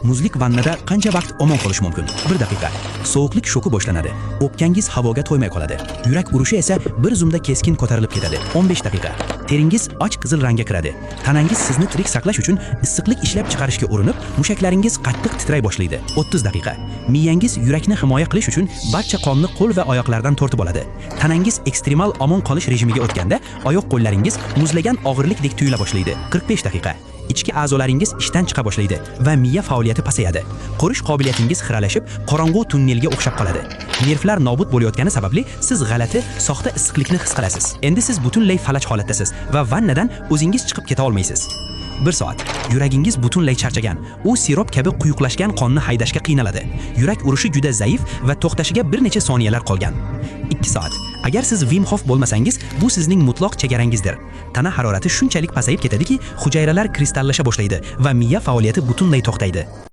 Muzlik vannada qancha vaqt omon qolish mumkin? 1 daqiqa. Sovuqlik shoki boshlanadi. O'pkangiz havoga to'ymay qoladi. Yurak urishi esa bir zumda keskin ko'tarilib ketadi. 15 daqiqa. Teringiz och qizil rangga kiradi. Tanangiz sizni tirik saqlash uchun issiqlik ishlab chiqarishga urinib, mushaklaringiz qattiq titray boshlaydi. 30 daqiqa. Miyangiz yurakni himoya qilish uchun barcha qonni qo'l va oyoqlardan tortib oladi. Tanangiz ekstremal omon qolish rejimiga o'tganda, oyoq-qo'llaringiz muzlagan og'irlikdek tuyula boshlaydi. 45 daqiqa. Ichki a'zolaringiz ishdan chiqa boshlaydi va miya faoliyati pasayadi. Qurish qobiliyatingiz xiralashib, qorong'u tunnelga o'xshab qoladi. Nervlar nobud bo'layotgani sababli siz g'alati, soxta issiqlikni his qilasiz. Endi siz butunlay falaj holatdasiz va vannadan o'zingiz chiqib keta olmaysiz. 1 soat. Yuragingiz butunlay charchagan. U sirop kabi quyuqlashgan qonni haydashga qiynaladi. Yurak urishi juda zaif va to'xtashiga bir necha soniyalar qolgan. 2 soat. Agar siz Wim Hof bo'lmasangiz, bu sizning mutloq chegarangizdir. Tana harorati shunchalik pasayib ketadiki, hujayralar kristallasha boshlaydi va miya faoliyati butunlay to'xtaydi.